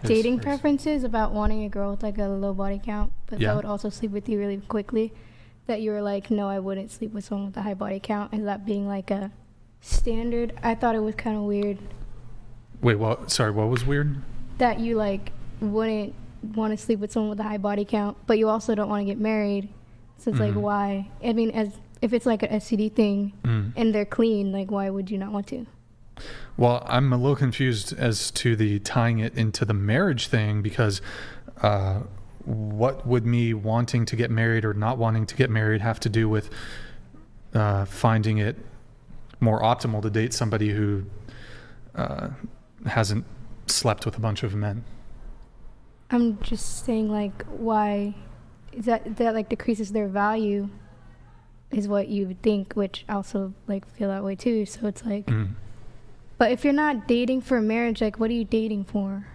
dating preferences about wanting a girl with like a low body count, but that would also sleep with you really quickly, that you were like, no, I wouldn't sleep with someone with a high body count, is that being like a standard? I thought it was kind of weird. Wait, what? Sorry, what was weird? That you like wouldn't want to sleep with someone with a high body count, but you also don't want to get married. So it's like, why? I mean, as if it's like an STD thing and they're clean, like why would you not want to? Well, I'm a little confused as to the tying it into the marriage thing, because what would me wanting to get married or not wanting to get married have to do with finding it more optimal to date somebody who hasn't slept with a bunch of men? I'm just saying, like, why is that like decreases their value is what you would think, which I also like feel that way too. So it's like, but if you're not dating for marriage, like what are you dating for?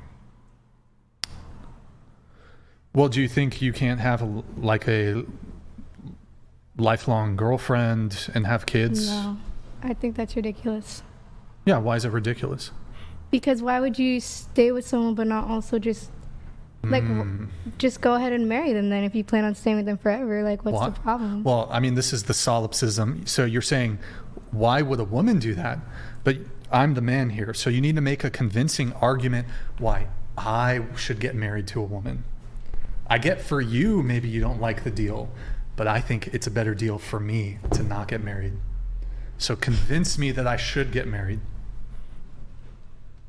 Well, do you think you can't have a lifelong girlfriend and have kids? No, I think that's ridiculous. Yeah, why is it ridiculous? Because why would you stay with someone but not also just like just go ahead and marry them then if you plan on staying with them forever? Like what's the problem? Well, I mean, this is the solipsism. So you're saying, why would a woman do that? But I'm the man here. So you need to make a convincing argument why I should get married to a woman. I get for you, maybe you don't like the deal, but I think it's a better deal for me to not get married. So convince me that I should get married.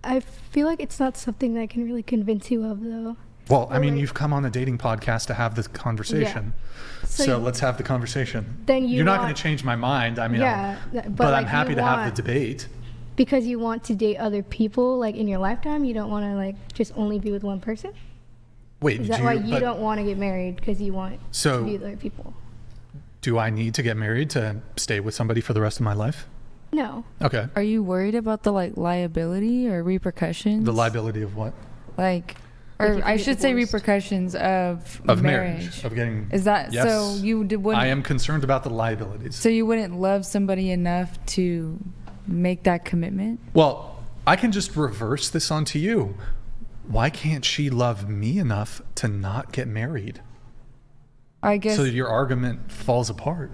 I feel like it's not something that I can really convince you of, though. Well, I mean, you've come on a dating podcast to have this conversation. Yeah. So let's have the conversation. Then you're not going to change my mind. I mean, but like I'm happy to have the debate. Because you want to date other people, like in your lifetime, you don't want to like just only be with one person? Wait, is that why you don't want to get married, because you want to be with other people? Do I need to get married to stay with somebody for the rest of my life? No. Okay. Are you worried about the like liability or repercussions? The liability of what? Like, or I should say repercussions of marriage. Of getting. Is that yes, so? Wouldn't. I am concerned about the liabilities. So you wouldn't love somebody enough to make that commitment? Well, I can just reverse this onto you. Why can't she love me enough to not get married? I guess. So your argument falls apart.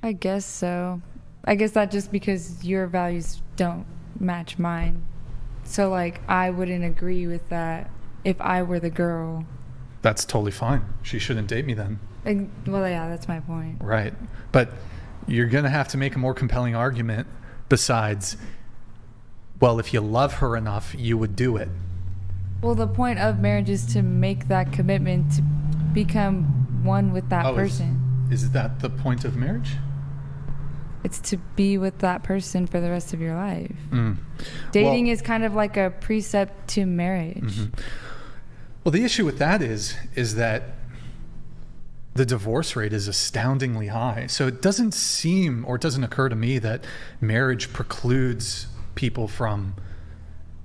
I guess so. I guess that just because your values don't match mine. So like I wouldn't agree with that if I were the girl. That's totally fine. She shouldn't date me then. Well, yeah, that's my point. Right. But you're going to have to make a more compelling argument besides, well, if you love her enough, you would do it. Well, the point of marriage is to make that commitment to become one with that person. Is that the point of marriage? It's to be with that person for the rest of your life. Dating is kind of like a precept to marriage. Well, the issue with that is that the divorce rate is astoundingly high. So it doesn't seem, or it doesn't occur to me, that marriage precludes people from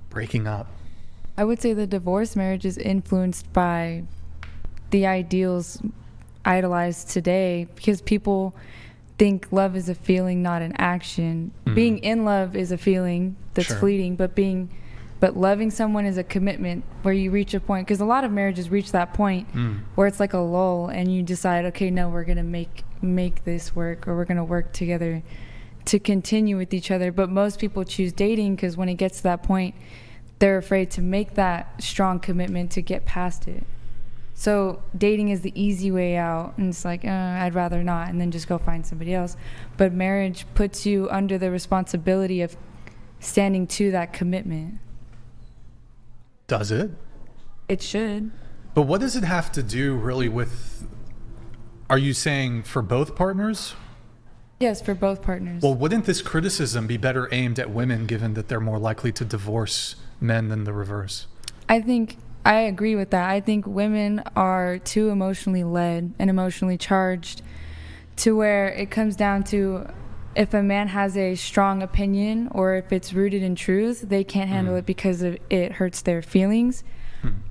breaking up. I would say the divorce marriage is influenced by the ideals idolized today, because people think love is a feeling, not an action. Being in love is a feeling that's fleeting, but loving someone is a commitment where you reach a point, because a lot of marriages reach that point where it's like a lull and you decide, okay, no, we're going to make this work, or we're going to work together to continue with each other. But most people choose dating because when it gets to that point, they're afraid to make that strong commitment to get past it. So dating is the easy way out, and it's like, I'd rather not, and then just go find somebody else. But marriage puts you under the responsibility of standing to that commitment. Does it? It should. But what does it have to do really with, are you saying for both partners? Yes, for both partners. Well, wouldn't this criticism be better aimed at women, given that they're more likely to divorce men than the reverse? I agree with that. I think women are too emotionally led and emotionally charged, to where it comes down to, if a man has a strong opinion or if it's rooted in truth, they can't handle it because it hurts their feelings.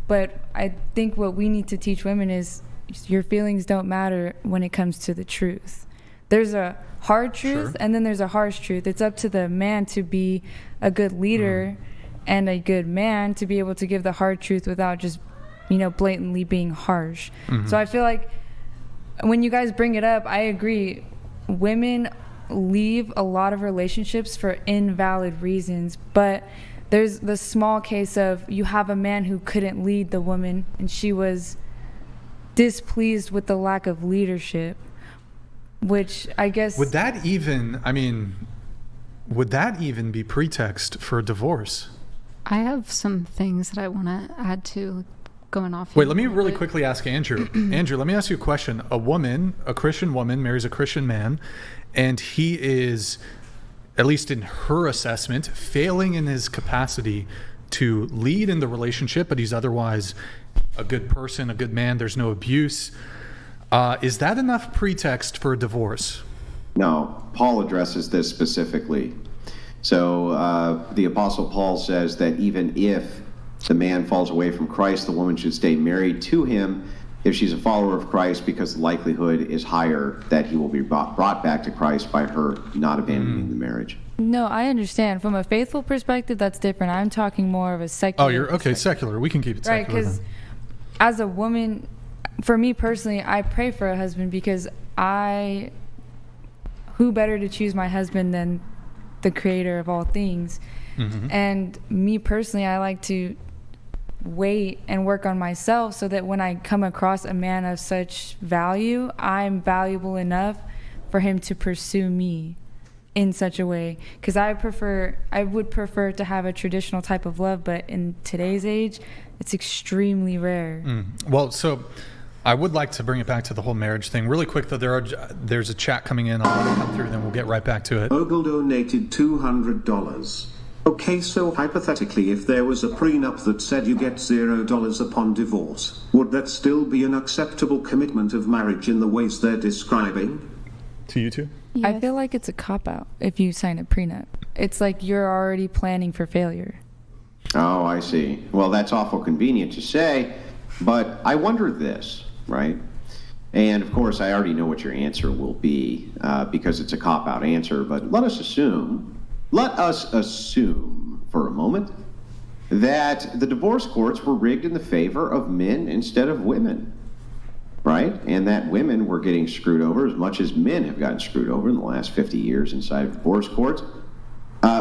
But I think what we need to teach women is your feelings don't matter when it comes to the truth. There's a hard truth and then there's a harsh truth. It's up to the man to be a good leader and a good man to be able to give the hard truth without just, blatantly being harsh. So I feel like when you guys bring it up, I agree. Women leave a lot of relationships for invalid reasons, but there's the small case of you have a man who couldn't lead the woman and she was displeased with the lack of leadership, which I guess would that even be pretext for a divorce? I have some things that I want to add to going off. Wait, let me really quickly ask Andrew. Andrew, let me ask you a question. A Christian woman marries a Christian man, and he is, at least in her assessment, failing in his capacity to lead in the relationship, but he's otherwise a good person, a good man, there's no abuse. Is that enough pretext for a divorce? No, Paul addresses this specifically. So the Apostle Paul says that even if the man falls away from Christ, the woman should stay married to him if she's a follower of Christ, because the likelihood is higher that he will be brought back to Christ by her not abandoning the marriage. No, I understand. From a faithful perspective, that's different. I'm talking more of a secular. Oh, you're okay. Secular. We can keep it secular. Right, because as a woman, for me personally, I pray for a husband because who better to choose my husband than the creator of all things? And me personally, I like to wait and work on myself so that when I come across a man of such value, I'm valuable enough for him to pursue me in such a way. Because I would prefer to have a traditional type of love, but in today's age, it's extremely rare. Well, so I would like to bring it back to the whole marriage thing. Really quick, though, there's a chat coming in. I'll let it come through, then we'll get right back to it. Ogle donated $200. Okay, so hypothetically, if there was a prenup that said you get $0 upon divorce, would that still be an acceptable commitment of marriage in the ways they're describing? To you two? Yes. I feel like it's a cop-out if you sign a prenup. It's like you're already planning for failure. Oh, I see. Well, that's awful convenient to say, but I wonder this, right? And of course, I already know what your answer will be because it's a cop-out answer, but let us assume for a moment that the divorce courts were rigged in the favor of men instead of women, right? And that women were getting screwed over as much as men have gotten screwed over in the last 50 years inside of divorce courts.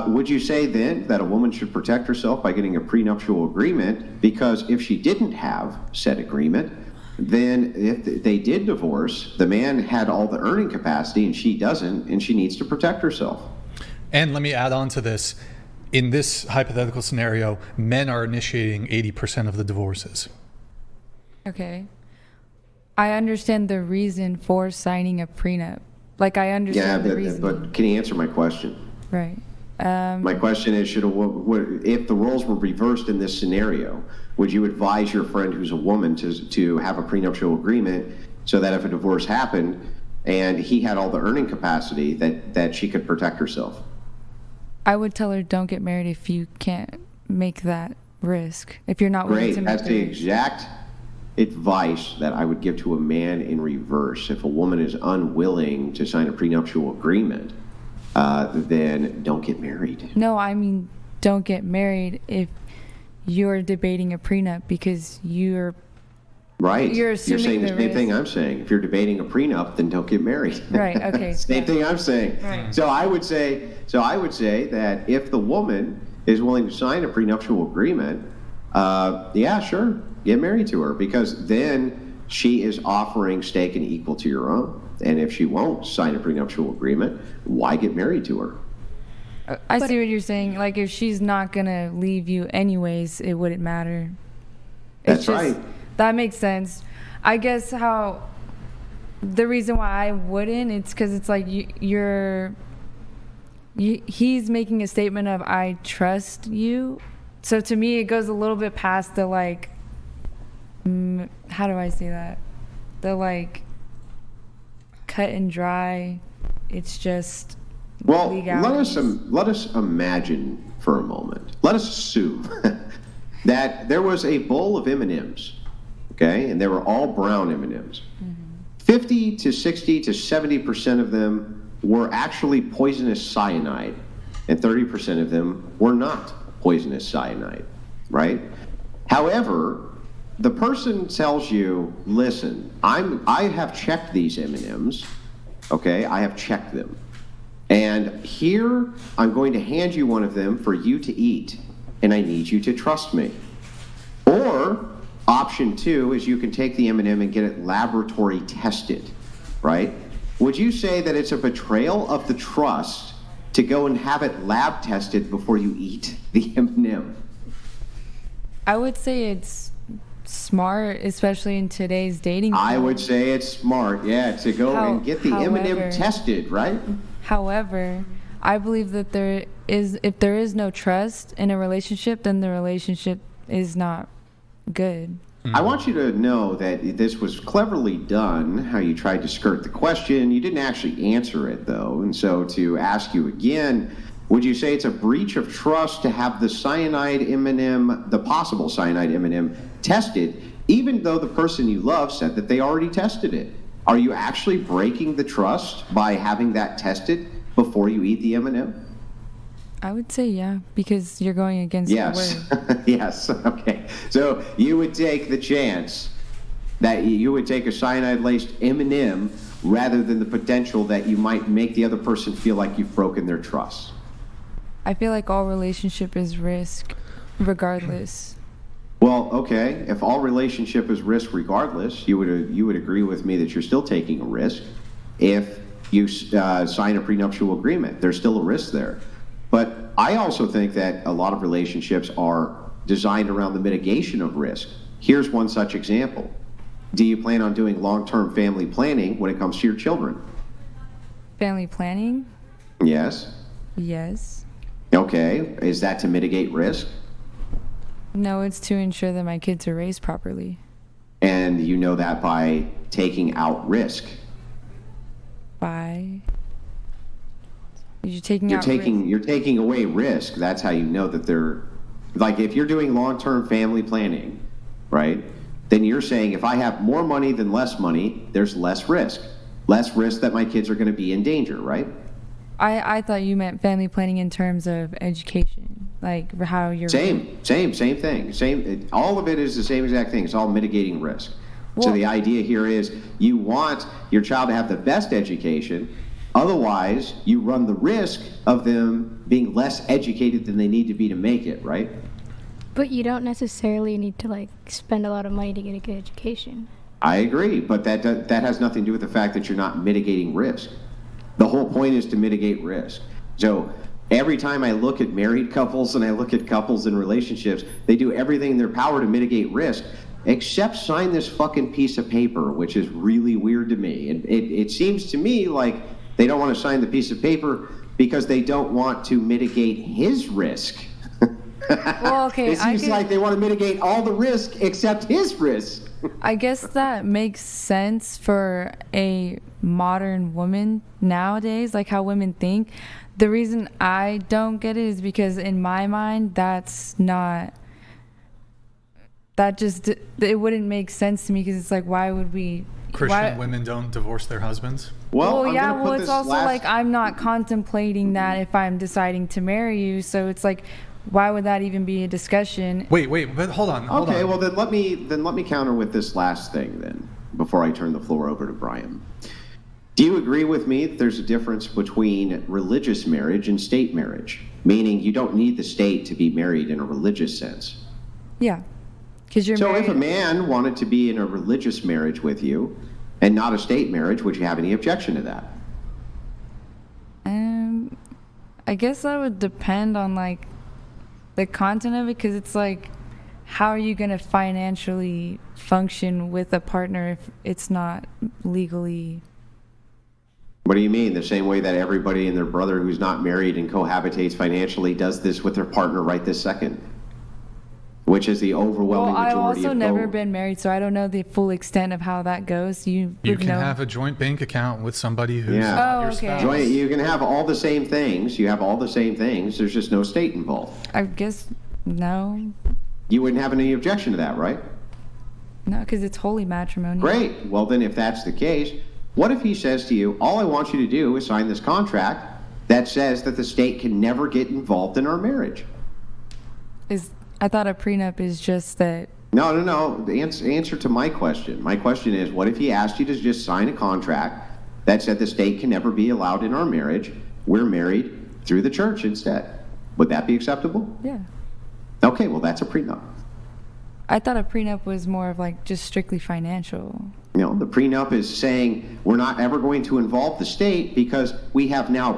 Would you say then that a woman should protect herself by getting a prenuptial agreement? Because if she didn't have said agreement, then if they did divorce, the man had all the earning capacity and she doesn't, and she needs to protect herself. And let me add on to this. In this hypothetical scenario, men are initiating 80% of the divorces. Okay. I understand the reason for signing a prenup. Like, I understand the reason. But can you answer my question? Right. My question is, if the roles were reversed in this scenario, would you advise your friend who's a woman to have a prenuptial agreement so that if a divorce happened and he had all the earning capacity that she could protect herself? I would tell her, don't get married if you can't make that risk. If you're not willing to make That's the exact advice that I would give to a man in reverse. If a woman is unwilling to sign a prenuptial agreement, then don't get married. No, I mean, don't get married if you're debating a prenup because you're right. You're saying the same risk. thing I'm saying. If you're debating a prenup, then don't get married. Right. Okay. Same thing I'm saying. Right. So I would say that if the woman is willing to sign a prenuptial agreement, yeah, sure, get married to her, because then she is offering stake and equal to your own. And if she won't sign a prenuptial agreement, why get married to her? I see what you're saying. Like, if she's not gonna leave you anyways, it wouldn't matter. That's right. That makes sense. I guess the reason why I wouldn't, it's because it's like he's making a statement of, I trust you. So to me, it goes a little bit past the, like, how do I say that? The, like, cut and dry. It's just legalities. Let us imagine for a moment. Let us assume that there was a bowl of M&Ms, okay, and they were all brown M&Ms. 50 to 60 to 70% of them were actually poisonous cyanide, and 30% of them were not. poisonous cyanide, right? However, the person tells you, listen, I have checked these M&Ms, okay? I have checked them. And here, I'm going to hand you one of them for you to eat, and I need you to trust me. Or, option 2 is you can take the M&M and get it laboratory tested, right? Would you say that it's a betrayal of the trust to go and have it lab tested before you eat the M&M? I would say it's smart, especially in today's dating I world. would say it's smart, yeah, to go and get the M&M However- tested, right? However, I believe that if there is no trust in a relationship, then the relationship is not good. I want you to know that this was cleverly done, how you tried to skirt the question. You didn't actually answer it, though. And so to ask you again, would you say it's a breach of trust to have the cyanide M&M, the possible cyanide M&M, tested, even though the person you love said that they already tested it? Are you actually breaking the trust by having that tested before you eat the M&M? I would say yeah, because you're going against Yes. the word. Yes. Okay. So you would take the chance that you would take a cyanide-laced M&M rather than the potential that you might make the other person feel like you've broken their trust. I feel like all relationship is risk, regardless. Well, okay. If all relationship is risk regardless, you would agree with me that you're still taking a risk. If you sign a prenuptial agreement, there's still a risk there. But I also think that a lot of relationships are designed around the mitigation of risk. Here's one such example. Do you plan on doing long-term family planning when it comes to your children? Family planning? Yes. Yes. Okay. Is that to mitigate risk? No, it's to ensure that my kids are raised properly. And you know that by taking out risk. By you're taking You're out taking risk. you're taking away risk. That's how you know that they're like if you're doing long-term family planning, right? Then you're saying if I have more money than less money, there's less risk. Less risk that my kids are going to be in danger, right? I thought you meant family planning in terms of education, like how you're Same thing. All of it is the same exact thing. It's all mitigating risk. So Well- the idea here is you want your child to have the best education. Otherwise, you run the risk of them being less educated than they need to be to make it, right? But you don't necessarily need to like spend a lot of money to get a good education. I agree, but that has nothing to do with the fact that you're not mitigating risk. The whole point is to mitigate risk. So every time I look at married couples and I look at couples in relationships, they do everything in their power to mitigate risk, except sign this fucking piece of paper, which is really weird to me. And it seems to me like they don't want to sign the piece of paper because they don't want to mitigate his risk. Well, okay, It seems like they want to mitigate all the risk except his risk. I guess that makes sense for a modern woman nowadays, like how women think. The reason I don't get it is because in my mind, it wouldn't make sense to me because it's like, why would we? Christian women don't divorce their husbands. Well, I'm yeah, gonna well, put it's this also last- like I'm not contemplating that if I'm deciding to marry you. So it's like, why would that even be a discussion? Wait, but hold on. Okay, well then let me counter with this last thing then before I turn the floor over to Brian. Do you agree with me that there's a difference between religious marriage and state marriage? Meaning you don't need the state to be married in a religious sense. Yeah, because you're So married. if a man wanted to be in a religious marriage with you and not a state marriage, would you have any objection to that? I guess that would depend on like the content of it, because it's like, how are you going to financially function with a partner if it's not legally? What do you mean? The same way that everybody and their brother who's not married and cohabitates financially does this with their partner right this second, which is the overwhelming Well, I've majority also of never been married, so I don't know the full extent of how that goes. You can know. have a joint bank account with somebody who's Yeah. not Oh, your okay. spouse. Joint, you can have all the same things. You have all the same things. There's just no state involved. I guess no, You wouldn't have any objection to that, right? because it's holy matrimony. Great. Well, then if that's the case, what if he says to you, all I want you to do is sign this contract that says that the state can never get involved in our marriage? I thought a prenup is just that. No. The answer to my question. My question is, what if he asked you to just sign a contract that said the state can never be allowed in our marriage? We're married through the church instead. Would that be acceptable? Yeah. Okay, well, that's a prenup. I thought a prenup was more of like just strictly financial. You know, the prenup is saying we're not ever going to involve the state because we have now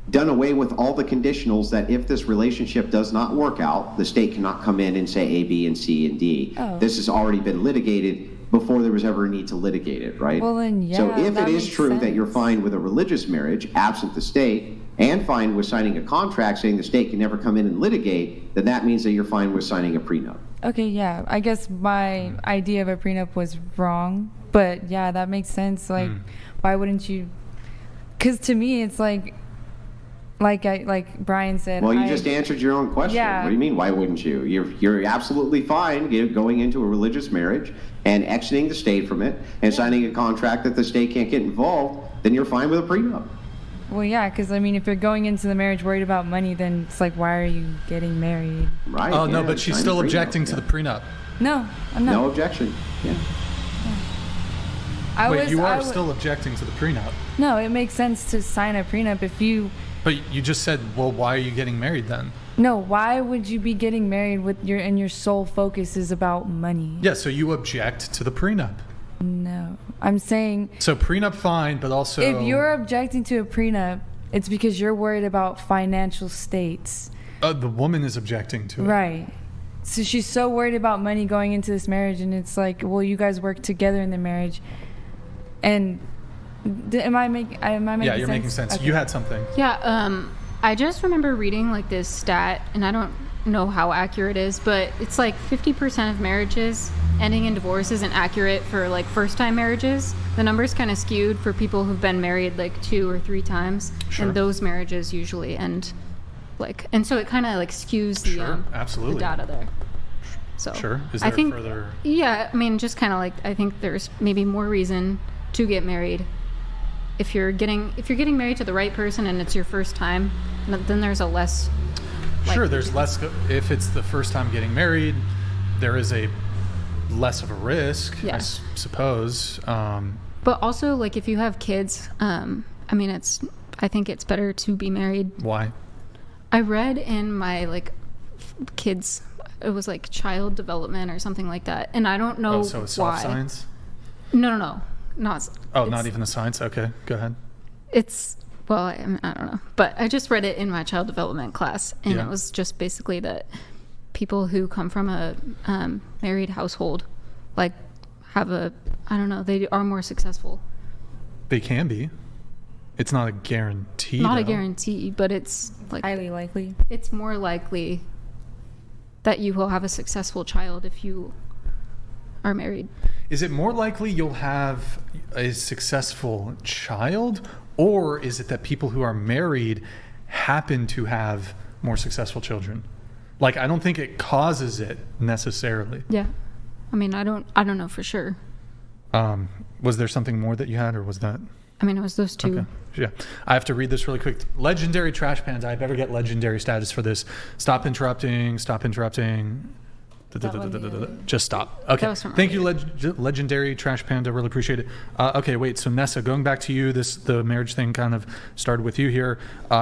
done away with all the conditionals that if this relationship does not work out, the state cannot come in and say A, B, and C, and D. Oh. This has already been litigated before there was ever a need to litigate it, right? Well, then, yeah, so if that it is makes true that sense. you're fine with a religious marriage, absent the state, and fine with signing a contract saying the state can never come in and litigate, then that means that you're fine with signing a prenup. Okay, yeah. I guess my idea of a prenup was wrong, but yeah, that makes sense. Like, why wouldn't you? Because to me, it's like Brian said. Well, you just answered your own question. Yeah. What do you mean? Why wouldn't you? You're absolutely fine going into a religious marriage and exiting the state from it and signing a contract that the state can't get involved. Then you're fine with a prenup. Well, yeah, because I mean, if you're going into the marriage worried about money, then it's like, why are you getting married? Right. Oh, yeah, no, but she's sign still a prenup, objecting to yeah. the prenup. No, I'm not. No objection. Yeah. Wait, you are still objecting to the prenup. No, it makes sense to sign a prenup if you. But you just said, well, why are you getting married then? No, why would you be getting married with your sole focus is about money? Yeah, so you object to the prenup. No, I'm saying So prenup fine, but also if you're objecting to a prenup, it's because you're worried about financial states. the woman is objecting to it. Right. So she's so worried about money going into this marriage, and it's like, well, you guys work together in the marriage. And am I making sense? Yeah, you're making sense. Okay. You had something. Yeah, I just remember reading like this stat, and I don't know how accurate it is, but it's like 50% of marriages ending in divorce isn't accurate for like first-time marriages. The number's kind of skewed for people who've been married like 2 or 3 times, Sure. and those marriages usually end like, and so it kind of like skews the Sure, absolutely. the data there. So Sure. Is I there think, further? yeah, I mean, just kind of like, I think there's maybe more reason to get married if you're getting married to the right person and it's your first time. Then there's a less. Sure, there's less. If it's the first time getting married, there is a less of a risk, I Yes. suppose. But also, like, if you have kids, I mean, I think it's better to be married. Why? I read in my like kids, it was like child development or something like that, and I don't know Oh, so it's why. soft science? No, not. Oh, it's- not even the science? Okay, go ahead. It's well, I don't know, but I just read it in my child development class, and Yeah. it was just basically that people who come from a married household, like, have I don't know, they are more successful. They can be. It's not a guarantee. Not a though. guarantee, but it's like Highly likely. it's more likely that you will have a successful child if you are married. Is it more likely you'll have a successful child, or is it that people who are married happen to have more successful children? Like, I don't think it causes it necessarily. Yeah, I mean, I don't know for sure. Was there something more that you had, or was that? I mean, it was those two. Okay. Yeah. I have to read this really quick. Legendary trash pans. I better get legendary status for this. Stop interrupting. Stop interrupting. Just stop. Okay. That was from Thank you, legendary trash panda. Really appreciate it. Okay, wait. So Nessa, going back to you, the marriage thing kind of started with you here.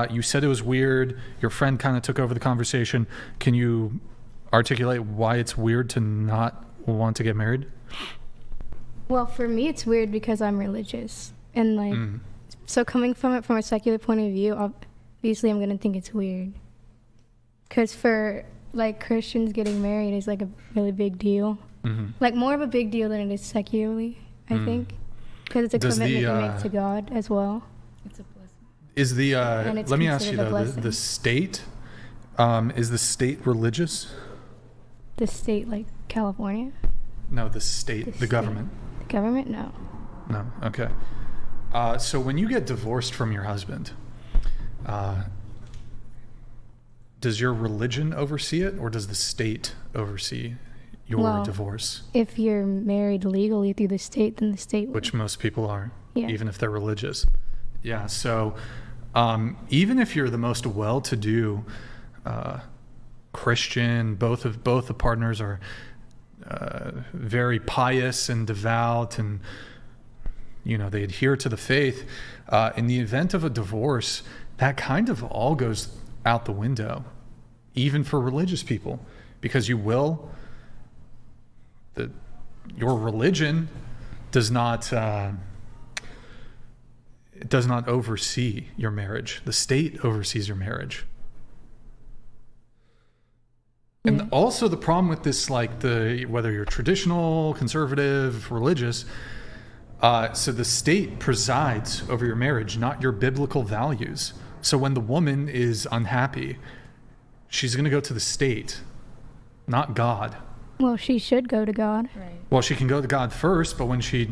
You said it was weird. Your friend kind of took over the conversation. Can you articulate why it's weird to not want to get married? Well, for me, it's weird because I'm religious. And, like, so coming from it from a secular point of view, obviously I'm going to think it's weird. Because for, like, Christians getting married is, like, a really big deal. Like, more of a big deal than it is secularly, I think. Because it's a commitment you make to God as well. It's a blessing. Is the And it's let me ask you considered a though, blessing. the state is the state religious? The state, like, California? No, the state, the state. government. The government? No. No. Okay. So when you get divorced from your husband, does your religion oversee it, or does the state oversee your Well, divorce? If you're married legally through the state, then the state will. Which most people are, Yeah. even if they're religious. Yeah. So even if you're the most well-to-do Christian. Both the partners are very pious and devout, and they adhere to the faith. In the event of a divorce, that kind of all goes out the window, even for religious people, because your religion does not oversee your marriage. The state oversees your marriage. And also the problem with this, like whether you're traditional, conservative, religious, so the state presides over your marriage, not your biblical values. So when the woman is unhappy, she's going to go to the state, not God. Well, she should go to God. Right. Well, she can go to God first, but when she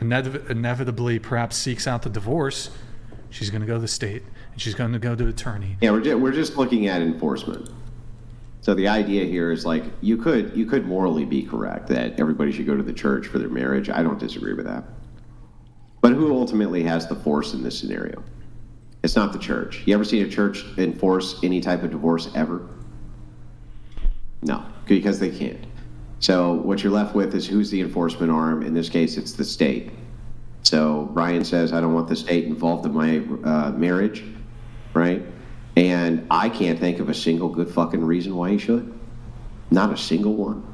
inevitably perhaps seeks out the divorce, she's going to go to the state, and she's going to go to attorney. Yeah, we're just looking at enforcement. So the idea here is like you could morally be correct that everybody should go to the church for their marriage. I don't disagree with that. But who ultimately has the force in this scenario? It's not the church. You ever seen a church enforce any type of divorce ever? No, because they can't. So what you're left with is who's the enforcement arm? In this case, it's the state. So Ryan says, I don't want the state involved in my marriage, right? And I can't think of a single good fucking reason why he should. Not a single one.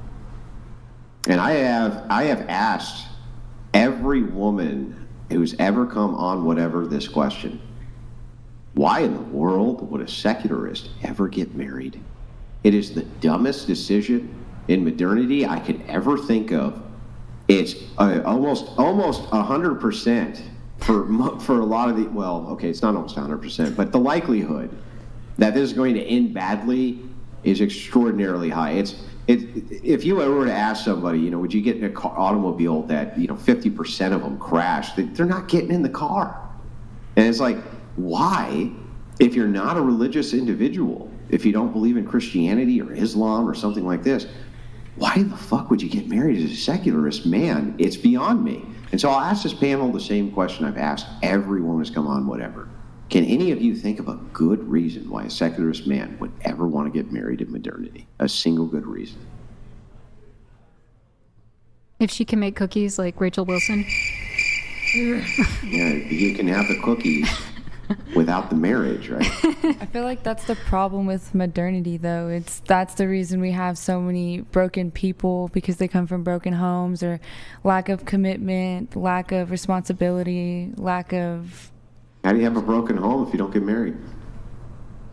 And I have asked every woman who's ever come on whatever this question, why in the world would a secularist ever get married? It is the dumbest decision in modernity I could ever think of. It's almost 100% for a lot of the, well, okay, it's not almost 100%, but the likelihood that this is going to end badly is extraordinarily high. If you were to ask somebody, would you get in an automobile that 50% of them crash? They're not getting in the car. And it's like, why, if you're not a religious individual, if you don't believe in Christianity or Islam or something like this, why the fuck would you get married as a secularist man? It's beyond me. And so I'll ask this panel the same question I've asked everyone who's come on whatever. Can any of you think of a good reason why a secularist man would ever want to get married in modernity? A single good reason. If she can make cookies like Rachel Wilson. Yeah, you can have the cookies without the marriage, right? I feel like that's the problem with modernity, though. That's the reason we have so many broken people, because they come from broken homes, or lack of commitment, lack of responsibility, lack of... How do you have a broken home if you don't get married?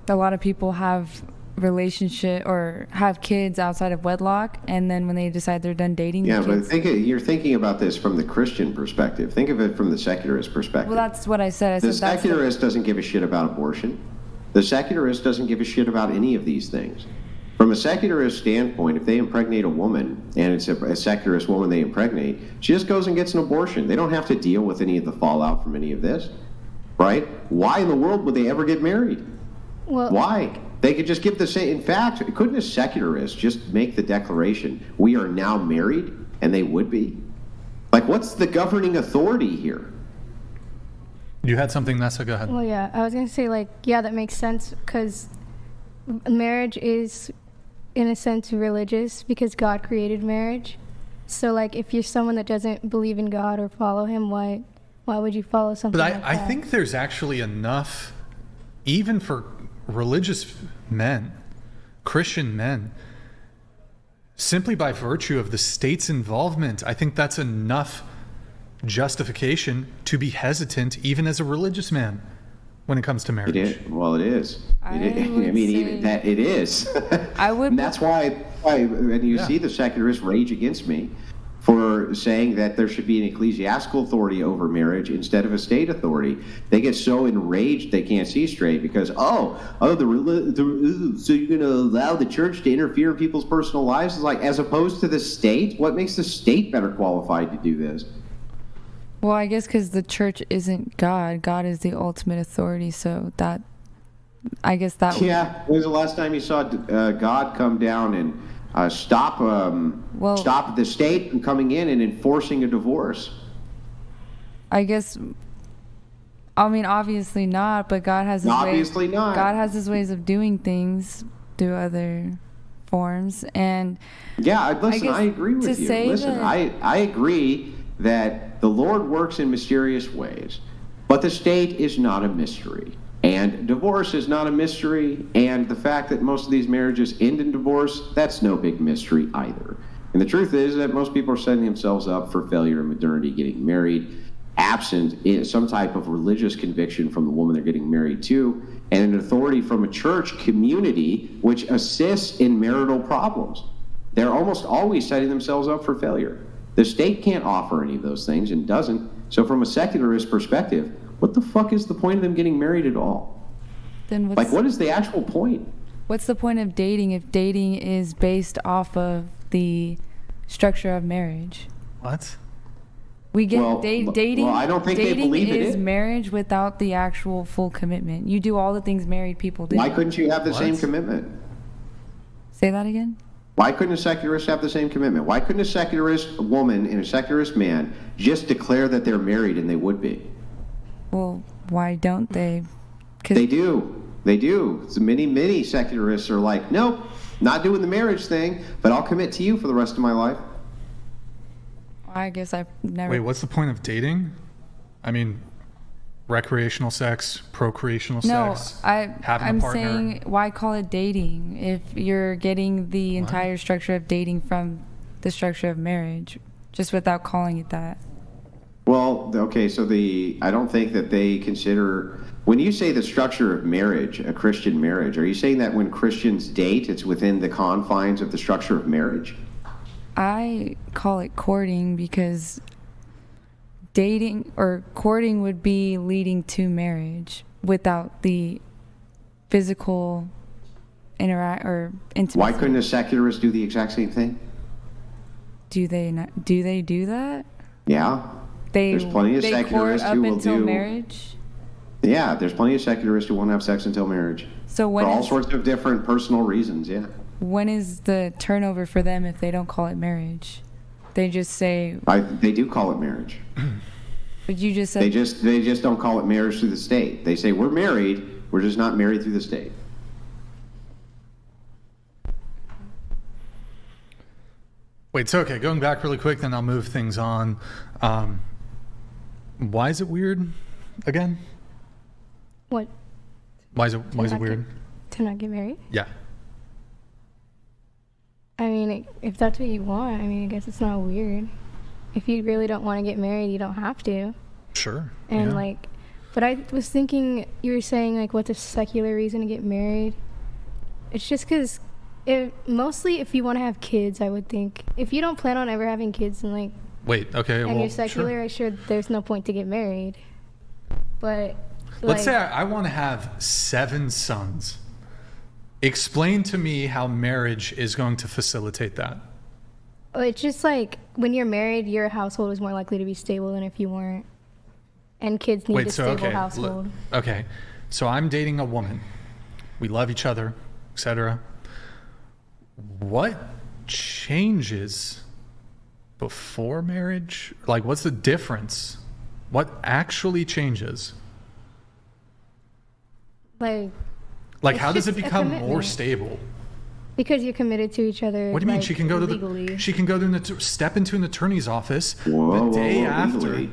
A lot of people have relationship or have kids outside of wedlock, and then when they decide they're done dating, yeah, the kids... but you're thinking about this from the Christian perspective. Think of it from the secularist perspective. Well, that's what I said. The secularist doesn't give a shit about abortion. The secularist doesn't give a shit about any of these things. From a secularist standpoint, if they impregnate a woman, and it's a secularist woman they impregnate, she just goes and gets an abortion. They don't have to deal with any of the fallout from any of this, right? Why in the world would they ever get married? Well, why? They could just give the same. In fact, couldn't a secularist just make the declaration, we are now married, and they would be? Like, what's the governing authority here? You had something, Nessa? Go ahead. Well, yeah, I was going to say, that makes sense, because marriage is, in a sense, religious, because God created marriage. So, if you're someone that doesn't believe in God or follow him, why would you follow something like that? I think there's actually enough, even for religious men, Christian men, simply by virtue of the state's involvement. I think that's enough justification to be hesitant, even as a religious man, when it comes to marriage. It is. Well, it is. Even that it is. I would. And that's why when you see the secularists rage against me for saying that there should be an ecclesiastical authority over marriage instead of a state authority. They get so enraged they can't see straight because, so you're going to allow the church to interfere in people's personal lives? It's like, as opposed to the state? What makes the state better qualified to do this? Well, I guess because the church isn't God. God is the ultimate authority, so that, I guess that... Yeah, when was the last time you saw God come down and stop the state from coming in and enforcing a divorce? I guess, obviously not, but God has his obviously not. God has his ways of doing things. through other forms. And Yeah, listen, guess I agree with to you. say Listen, that- I agree that the Lord works in mysterious ways, but the state is not a mystery. And divorce is not a mystery, and the fact that most of these marriages end in divorce, that's no big mystery either. And the truth is that most people are setting themselves up for failure in modernity getting married, absent some type of religious conviction from the woman they're getting married to, and an authority from a church community which assists in marital problems. They're almost always setting themselves up for failure. The state can't offer any of those things and doesn't. So from a secularist perspective, what the fuck is the point of them getting married at all? Then Like, what is the actual point? what's the point of dating if dating is based off of the structure of marriage? What? We get Well, dating. well, I don't think they dating believe in is it. marriage without the actual full commitment. You do all the things married people do. Why couldn't you have the same What? commitment? Say that again? Why couldn't a secularist have the same commitment? Why couldn't a secularist woman and a secularist man just declare that they're married and they would be? Well, why don't they? 'Cause They do. They do. So many secularists are like, nope, not doing the marriage thing, but I'll commit to you for the rest of my life. I guess I've never. Wait, what's the point of dating? I mean, recreational sex, procreational No, sex, I'm having a partner. saying why call it dating if you're getting the entire structure of dating from the structure of marriage, just without calling it that. Well, okay, so I don't think that they consider, when you say the structure of marriage, a Christian marriage, are you saying that when Christians date, it's within the confines of the structure of marriage? I call it courting because dating or courting would be leading to marriage without the physical interact or intimacy. Why couldn't a secularist do the exact same thing? Do they not? Do they do that? Yeah. There's plenty of they court secularists up who will until do. marriage. Yeah, there's plenty of secularists who won't have sex until marriage. So For all sorts of different personal reasons, yeah. when is the turnover for them if they don't call it marriage? They just say. They do call it marriage. But you just said. They just don't call it marriage through the state. They say we're married, we're just not married through the state. Wait, so okay, going back really quick, then I'll move things on. Why is it weird again? What? Why is it weird? To not get married? Yeah. I mean, if that's what you want, I mean, I guess it's not weird. If you really don't want to get married, you don't have to. Sure. And yeah. like, but I was thinking, you were saying like, what's a secular reason to get married? It's just because, mostly if you want to have kids, I would think. If you don't plan on ever having kids and like, Wait, okay, and well, you're secular, sure. I'm sure there's no point to get married. But Let's say like, I want to have 7 sons. Explain to me how marriage is going to facilitate that. it's just like when you're married, your household is more likely to be stable than if you weren't. And kids need a stable household. Okay, so I'm dating a woman. We love each other, etc. What changes before marriage? Like, what's the difference? What actually changes? Like, It's how does it just a become more commitment. stable? Because you're committed to each other. What do you mean? like, She can go to legally. she can go to step into an attorney's office Whoa, the day whoa, after. legally.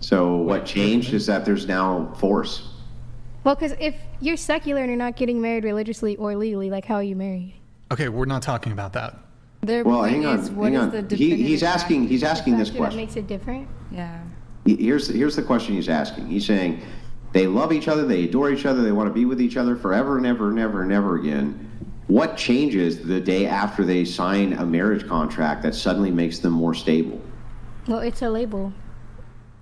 So what changed is that there's now force. Well, because if you're secular and you're not getting married religiously or legally, like how are you married? Okay, we're not talking about that. Their Well, point hang on, is, what hang is on. the He's definitive asking act? this Factor question. That makes it different. Yeah. Here's the question he's asking. He's saying they love each other, they adore each other, they want to be with each other forever and ever and ever and ever again. What changes the day after they sign a marriage contract that suddenly makes them more stable? Well, it's a label.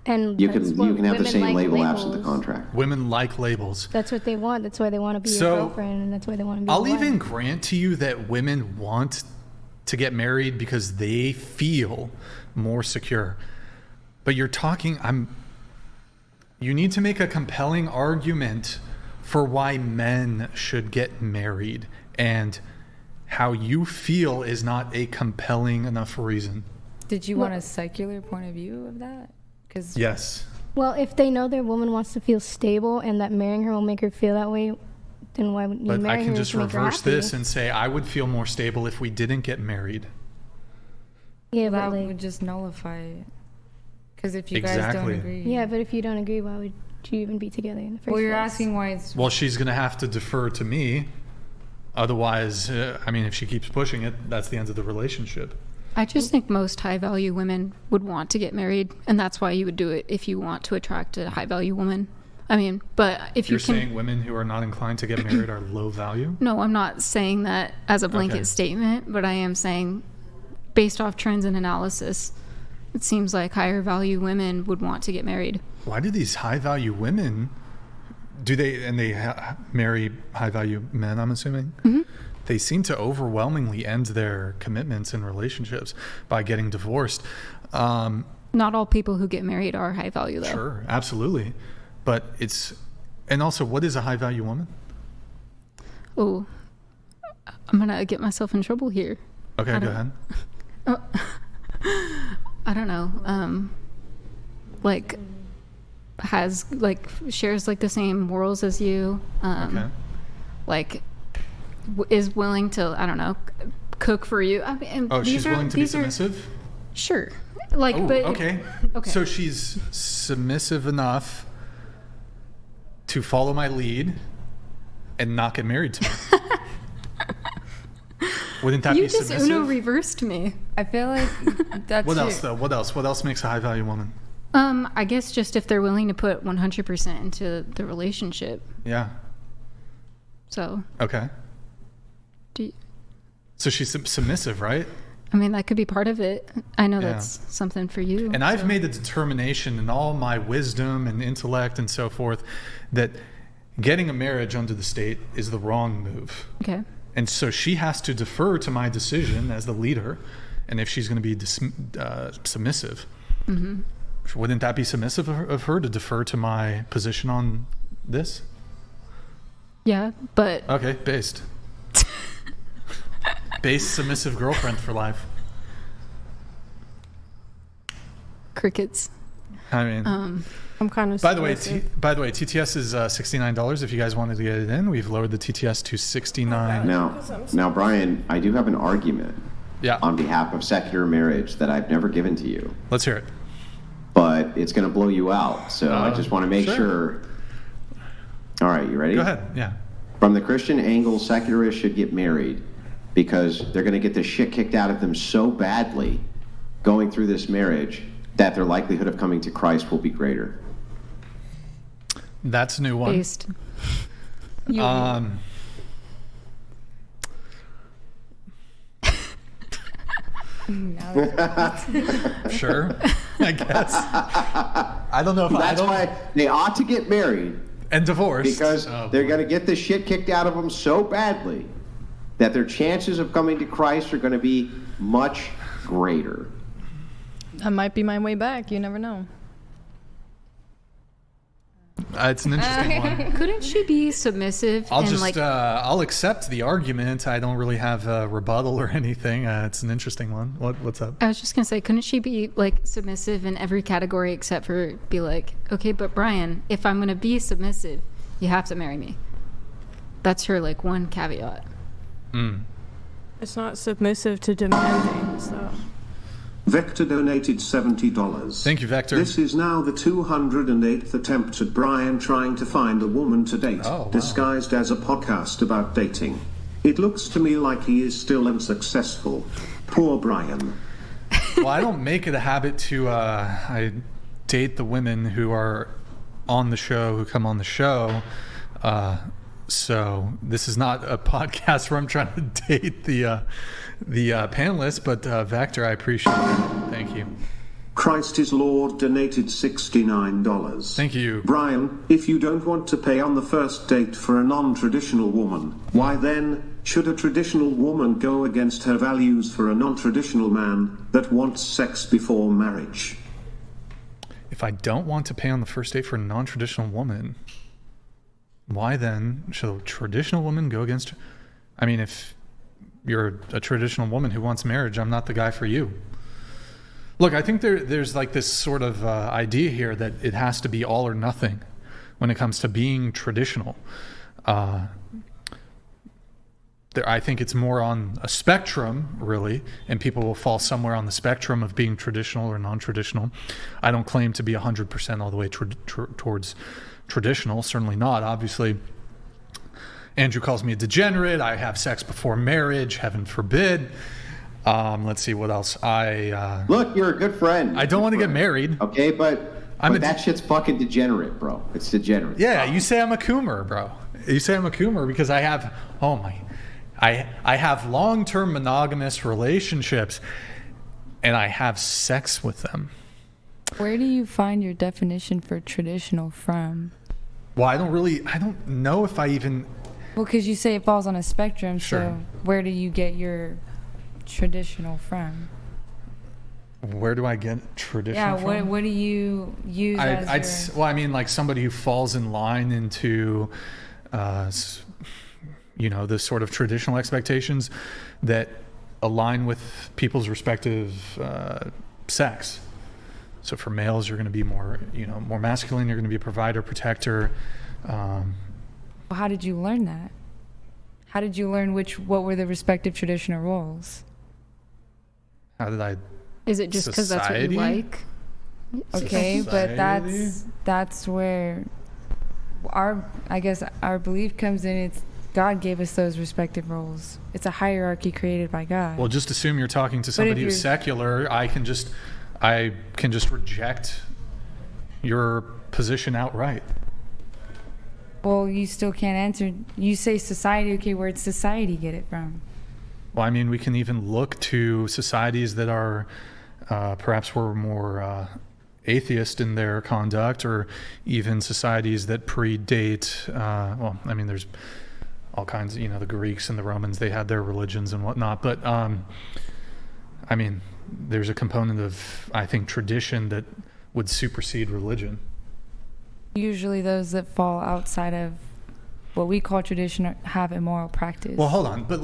And You that's can what have the women same like label absent the labels. contract. Women like labels. That's what they want. That's why they want to be So, your girlfriend, and that's why they want to be I'll your wife. even grant to you that women want to get married because they feel more secure. But you're talking, you need to make a compelling argument for why men should get married, and how you feel is not a compelling enough reason. Did you want a secular point of view of that? Because Yes. Well, if they know their woman wants to feel stable and that marrying her will make her feel that way, then why wouldn't you But marry I can her just to make her reverse happy? this and say I would feel more stable if we didn't get married. Yeah, That but like, would just nullify it. Because if you guys Exactly. don't agree. yeah, but if you don't agree, why would you even be together in the first Well, you're place? asking why it's. Well, she's going to have to defer to me. Otherwise, I mean, if she keeps pushing it, that's the end of the relationship. I just think most high value women would want to get married, and that's why you would do it if you want to attract a high value woman. I mean, but if You're you can. saying women who are not inclined to get married are low value? No, I'm not saying that as a blanket Okay. statement, but I am saying, based off trends and analysis, it seems like higher value women would want to get married. Why do these high value women, marry high value men, I'm assuming? Mm-hmm. They seem to overwhelmingly end their commitments and relationships by getting divorced. Not all people who get married are high value, though. Sure, absolutely. But and also, what is a high value woman? Oh, I'm going to get myself in trouble here. Okay, go ahead. I don't know. Like, shares like the same morals as you. Okay. Like, is willing to, I don't know, cook for you. I mean, Oh, she's willing to be submissive? Sure. Like, Oh, but okay. Okay. So she's submissive enough to follow my lead and not get married to me. Wouldn't that you be just submissive? Uno reversed me. I feel like that's What it. else though? What else? What else makes a high value woman? I guess just if they're willing to put 100% into the relationship. Yeah. So, Okay. So she's submissive, right? I mean, that could be part of it. I know Yeah. that's something for you. And I've made the determination in all my wisdom and intellect and so forth that getting a marriage under the state is the wrong move. Okay. And so she has to defer to my decision as the leader. And if she's going to be submissive, wouldn't that be submissive of her to defer to my position on this? Yeah, but Okay, based. Based submissive girlfriend for life. crickets. I mean, I'm kind of. by the way, TTS is $69. If you guys wanted to get it in, we've lowered the TTS to $69. Now, Brian, I do have an argument Yeah, on behalf of secular marriage that I've never given to you, let's hear it. but it's going to blow you out. So I just want to make sure. sure. All right, you ready? Go ahead. Yeah. From the Christian angle, secularists should get married because they're going to get the shit kicked out of them so badly going through this marriage that their likelihood of coming to Christ will be greater. That's a new one. Based. Sure. I guess. I don't know if That's why they ought to get married, and divorced because they're going to get the shit kicked out of them so badly that their chances of coming to Christ are going to be much greater. That might be my way back. You never know. It's an interesting one. Couldn't she be submissive I'll and just like I'll accept the argument. I don't really have a rebuttal or anything. It's an interesting one. What's up? I was just gonna say, couldn't she be like submissive in every category except for be like, okay, but Brian, if I'm gonna be submissive, you have to marry me. That's her like one caveat. It's not submissive to demanding, so. Vector donated $70. Thank you, Vector. This is now the 208th attempt at Brian trying to find a woman to date, Oh, wow. disguised as a podcast about dating. It looks to me like he is still unsuccessful. Poor Brian. Well, I don't make it a habit to I date the women who are on the show, who come on the show. So this is not a podcast where I'm trying to date the panelists, but Vector, I appreciate it. Thank you. Christ is Lord donated $69. Thank you. Brian, if you don't want to pay on the first date for a non-traditional woman, why then should a traditional woman go against her values for a non-traditional man that wants sex before marriage? If I don't want to pay on the first date for a non-traditional woman, why then should a traditional woman go against? I mean, if you're a traditional woman who wants marriage, I'm not the guy for you. Look, I think there's like this sort of idea here that it has to be all or nothing when it comes to being traditional. I think it's more on a spectrum, really, and people will fall somewhere on the spectrum of being traditional or non-traditional. I don't claim to be 100% all the way towards traditional, certainly not. Obviously, Andrew calls me a degenerate. I have sex before marriage, heaven forbid. Let's see what else. Look, you're a good friend. I don't want to get married. Okay, but that shit's fucking degenerate, bro. It's degenerate. Yeah, you say I'm a coomer, bro. You say I'm a coomer because I have, I have long-term monogamous relationships, and I have sex with them. Where do you find your definition for traditional from? Well, I don't know if I even... Well, because you say it falls on a spectrum, Sure. So where do you get your traditional from? Where do I get traditional from? Yeah, what do you use Well, I mean, like somebody who falls in line into... the sort of traditional expectations that align with people's respective sex. So for males, you're going to be more masculine. You're going to be a provider, protector. How did you learn that? How did you learn what were the respective traditional roles? How did I? Is it just because that's what you like? Okay, Society? but that's where our belief comes in. It's God gave us those respective roles. It's a hierarchy created by God. Well, just assume you're talking to somebody who's secular. I can just reject your position outright. Well, you still can't answer. You say society. Okay, where'd society get it from? Well, I mean, we can even look to societies that are perhaps were more atheist in their conduct, or even societies that predate. There's all kinds of, the Greeks and the Romans, they had their religions and whatnot. But, there's a component of, I think, tradition that would supersede religion. Usually those that fall outside of what we call tradition have immoral practice. Well, hold on. But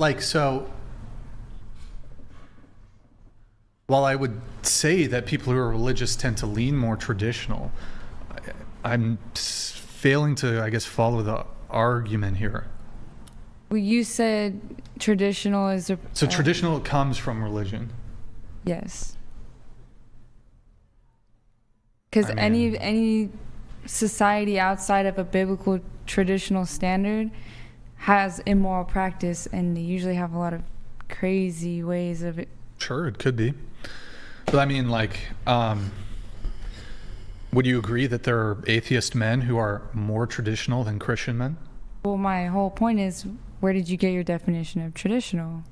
while I would say that people who are religious tend to lean more traditional, I'm failing to, I guess, follow the argument here. Well, you said traditional is a... So traditional comes from religion. Yes. Because any society outside of a biblical traditional standard has immoral practice, and they usually have a lot of crazy ways of it. Sure, it could be. But would you agree that there are atheist men who are more traditional than Christian men? Well, my whole point is, where did you get your definition of traditional?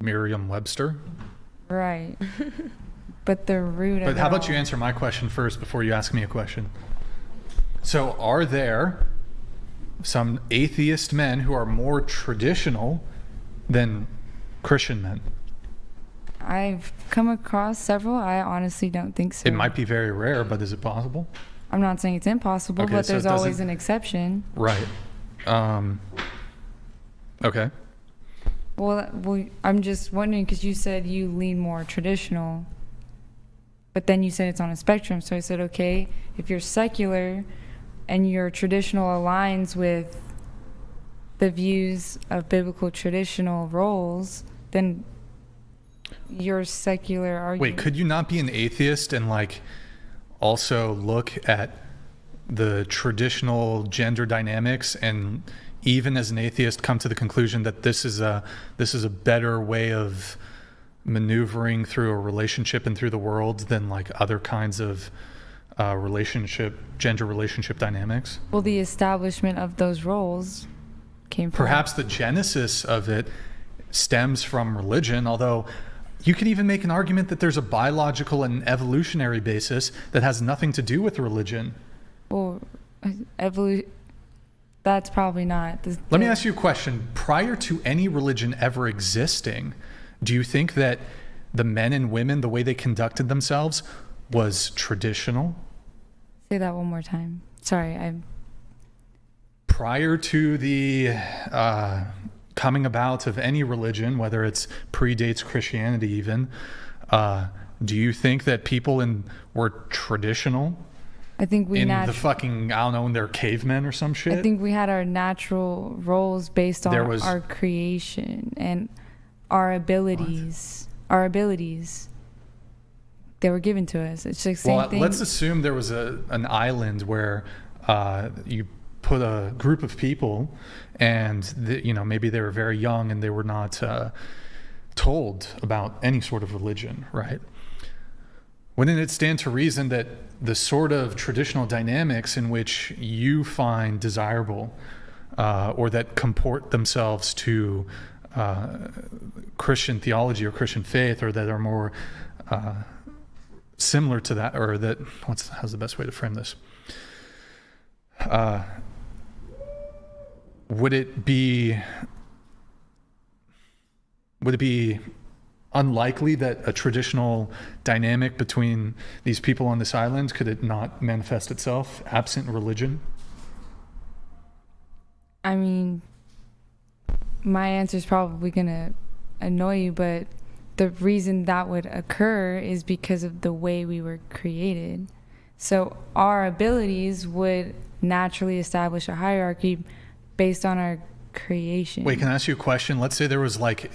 Merriam-Webster? Right. But the root of it. But how about you answer my question first before you ask me a question? So are there some atheist men who are more traditional than Christian men? I've come across several. I honestly don't think so. It might be very rare, but is it possible? I'm not saying it's impossible, Okay, but so there's always an exception. Right. Okay. Well, I'm just wondering, because you said you lean more traditional, but then you said it's on a spectrum. So I said, okay, if you're secular and your traditional aligns with the views of biblical traditional roles, then your secular argument... Wait, could you not be an atheist and also look at the traditional gender dynamics, and even as an atheist come to the conclusion that this is a better way of maneuvering through a relationship and through the world than other kinds of gender relationship dynamics? Well, the establishment of those roles came from... Perhaps the genesis of it stems from religion, although you could even make an argument that there's a biological and evolutionary basis that has nothing to do with religion. Well, that's probably not... Let me ask you a question. Prior to any religion ever existing, do you think that the men and women, the way they conducted themselves, was traditional? Say that one more time. Sorry, Prior to the coming about of any religion, whether it's predates Christianity even, do you think that people were traditional I think we in the fucking, I don't know, when they're cavemen or some shit. I think we had our natural roles based on There was- our creation and our abilities. Our abilities. They were given to us. It's the same thing. Let's assume there was an island where you put a group of people, and maybe they were very young and they were not told about any sort of religion, right? Wouldn't it stand to reason that the sort of traditional dynamics in which you find desirable or that comport themselves to Christian theology or Christian faith, or that are more similar to that, or that, how's the best way to frame this? Would it be unlikely that a traditional dynamic between these people on this island, could it not manifest itself absent religion? I mean, my answer is probably going to annoy you, but the reason that would occur is because of the way we were created. So our abilities would naturally establish a hierarchy based on our creation. Wait, can I ask you a question? Let's say there was like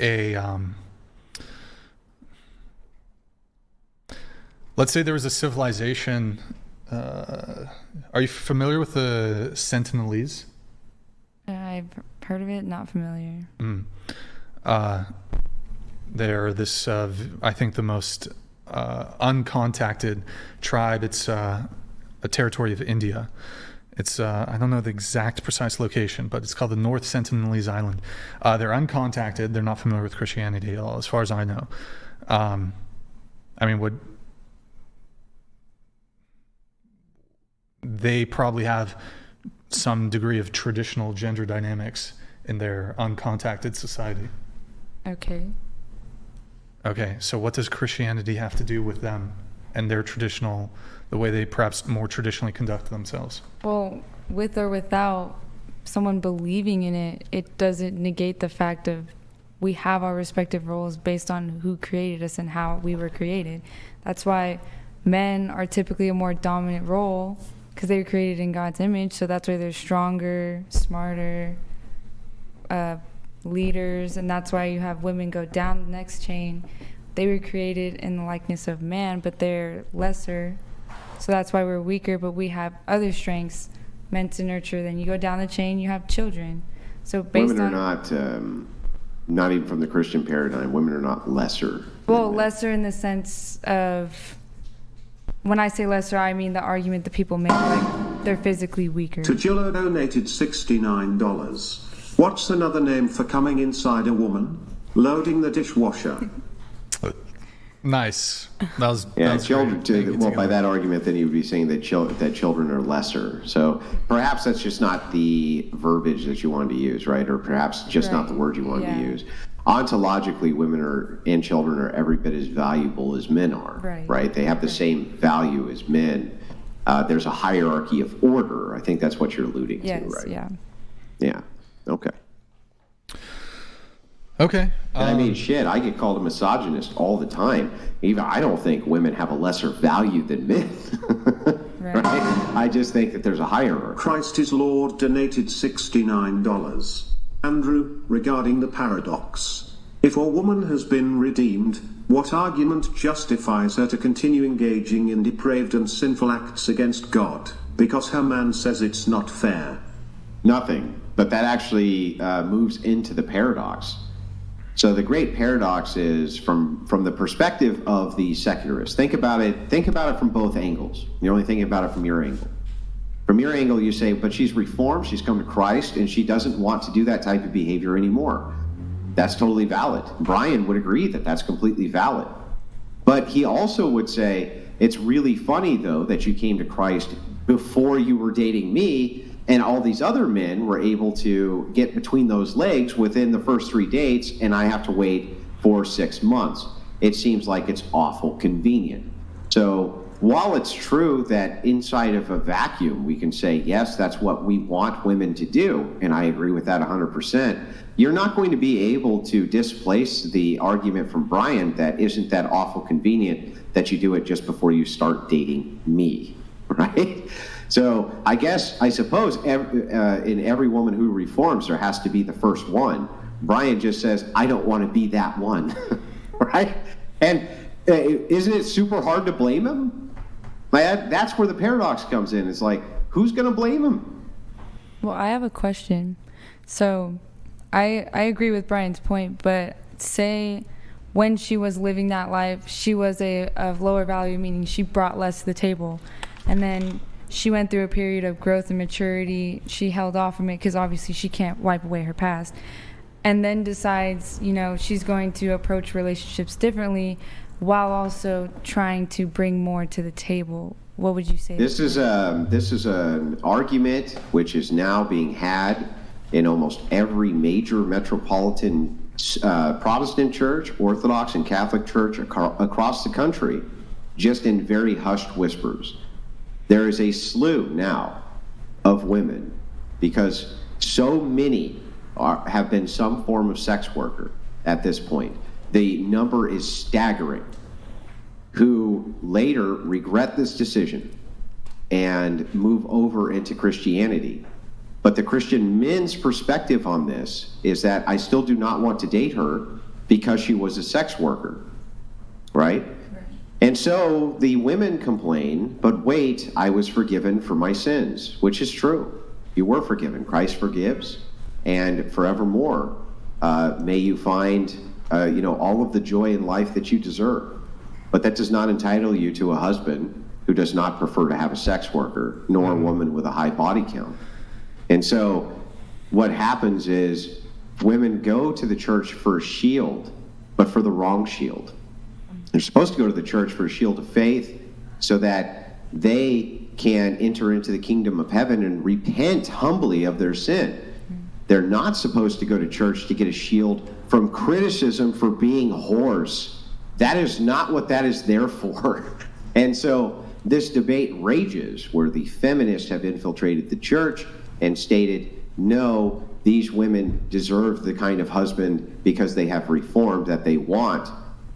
let's say there was a civilization. Are you familiar with the Sentinelese? I've heard of it, not familiar. They're this, I think, the most uncontacted tribe. It's a territory of India. It's, I don't know the exact precise location, but it's called the North Sentinelese Island. They're uncontacted. They're not familiar with Christianity at all, as far as I know. I mean, they probably have some degree of traditional gender dynamics in their uncontacted society. Okay, so what does Christianity have to do with them and their traditional, the way they perhaps more traditionally conduct themselves? Well, with or without someone believing in it, it doesn't negate the fact of we have our respective roles based on who created us and how we were created. That's why men are typically a more dominant role, because they were created in God's image, so that's why they're stronger, smarter, leaders, and that's why you have women go down the next chain. They were created in the likeness of man, but they're lesser, so that's why we're weaker, but we have other strengths meant to nurture. Then you go down the chain, you have children. So based women are not even from the Christian paradigm, women are not lesser. Well, lesser in the sense of, when I say lesser, I mean the argument that people make, like they're physically weaker. Tajillo donated $69. What's another name for coming inside a woman? Loading the dishwasher. Nice. That was children. By that argument, then you would be saying that children are lesser. So perhaps that's just not the verbiage that you wanted to use, right? Or perhaps just not the word you wanted to use. Ontologically, women and children are every bit as valuable as men are, right? They have the same value as men. There's a hierarchy of order. I think that's what you're alluding to, right? Yeah. Okay. I mean, shit, I get called a misogynist all the time. Even I don't think women have a lesser value than men. Right? I just think that there's a hierarchy. Christ is Lord donated $69. Andrew, regarding the paradox. If a woman has been redeemed, what argument justifies her to continue engaging in depraved and sinful acts against God? Because her man says it's not fair. Nothing. But that actually moves into the paradox. So the great paradox is from the perspective of the secularists. Think about it from both angles. You're only thinking about it from your angle. From your angle, you say, but she's reformed, she's come to Christ, and she doesn't want to do that type of behavior anymore. That's totally valid. Brian would agree that that's completely valid. But he also would say, it's really funny, though, that you came to Christ before you were dating me, and all these other men were able to get between those legs within the first 3 dates, and I have to wait 4 or 6 months. It seems like it's awful convenient. So while it's true that inside of a vacuum we can say, yes, that's what we want women to do, and I agree with that 100%, you're not going to be able to displace the argument from Brian that isn't that awful convenient that you do it just before you start dating me. right? So I suppose in every woman who reforms, there has to be the first one. Brian just says, I don't want to be that one, right? And isn't it super hard to blame him? That's where the paradox comes in. It's like, who's going to blame him? Well, I have a question. So I agree with Brian's point, but say when she was living that life, she was of lower value, meaning she brought less to the table. And then she went through a period of growth and maturity. She held off from it because obviously she can't wipe away her past. And then decides, she's going to approach relationships differently while also trying to bring more to the table. What would you say? This is an argument which is now being had in almost every major metropolitan Protestant church, Orthodox and Catholic church across the country, just in very hushed whispers. There is a slew now of women, because so many have been some form of sex worker at this point. The number is staggering, who later regret this decision and move over into Christianity. But the Christian men's perspective on this is that I still do not want to date her because she was a sex worker, right? And so the women complain, but wait, I was forgiven for my sins, which is true. You were forgiven. Christ forgives, and forevermore may you find all of the joy in life that you deserve. But that does not entitle you to a husband who does not prefer to have a sex worker, nor a woman with a high body count. And so what happens is women go to the church for a shield, but for the wrong shield. They're supposed to go to the church for a shield of faith so that they can enter into the kingdom of heaven and repent humbly of their sin. They're not supposed to go to church to get a shield from criticism for being whores. That is not what that is there for. And so this debate rages where the feminists have infiltrated the church and stated, no, these women deserve the kind of husband because they have reformed that they want.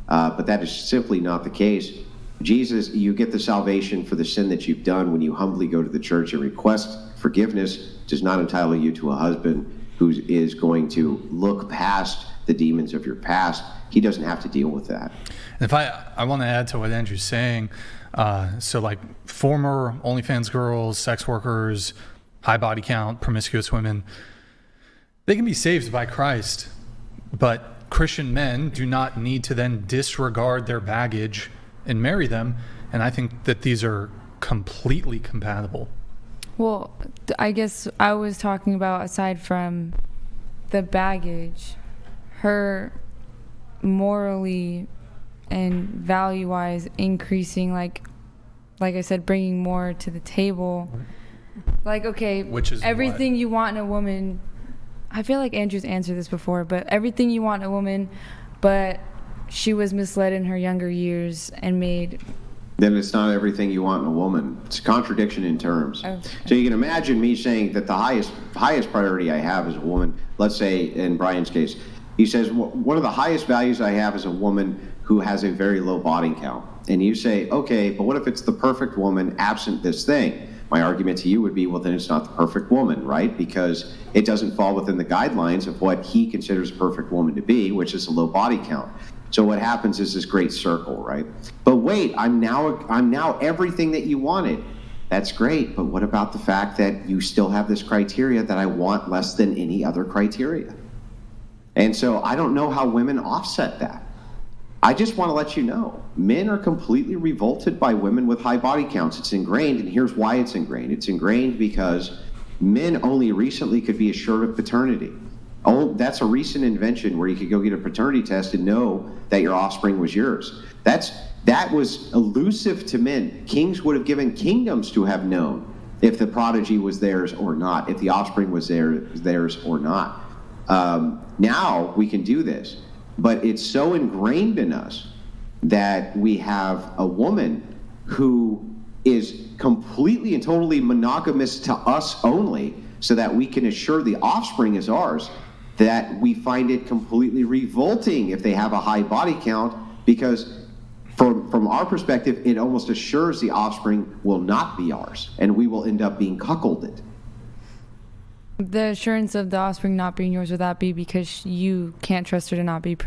But that is simply not the case. Jesus, you get the salvation for the sin that you've done when you humbly go to the church and request forgiveness. Does not entitle you to a husband who is going to look past the demons of your past. He doesn't have to deal with that. If I want to add to what Andrew's saying, so like former OnlyFans girls, sex workers, high body count, promiscuous women, they can be saved by Christ, but Christian men do not need to then disregard their baggage and marry them. And I think that these are completely compatible. Well, I guess I was talking about, aside from the baggage, her morally and value-wise increasing, like I said, bringing more to the table. Like, okay, which is everything what? You want in a woman. I feel like Andrew's answered this before, but everything you want in a woman, but she was misled in her younger years and made. Then it's not everything you want in a woman. It's a contradiction in terms. Okay. So you can imagine me saying that the highest priority I have as a woman, let's say in Brian's case, he says, one of the highest values I have is a woman who has a very low body count. And you say, okay, but what if it's the perfect woman absent this thing? My argument to you would be, well, then it's not the perfect woman, right? Because it doesn't fall within the guidelines of what he considers a perfect woman to be, which is a low body count. So what happens is this great circle, right? But wait, I'm now everything that you wanted. That's great, but what about the fact that you still have this criteria that I want less than any other criteria? And so I don't know how women offset that. I just want to let you know, men are completely revolted by women with high body counts. It's ingrained, and here's why it's ingrained. It's ingrained because men only recently could be assured of paternity. Oh, that's a recent invention where you could go get a paternity test and know that your offspring was yours. That was elusive to men. Kings would have given kingdoms to have known if the prodigy was theirs or not, if the offspring was theirs or not. Now we can do this. But it's so ingrained in us that we have a woman who is completely and totally monogamous to us only, so that we can assure the offspring is ours, that we find it completely revolting if they have a high body count, because From our perspective, it almost assures the offspring will not be ours, and we will end up being cuckolded. The assurance of the offspring not being yours, would that be because you can't trust her to not be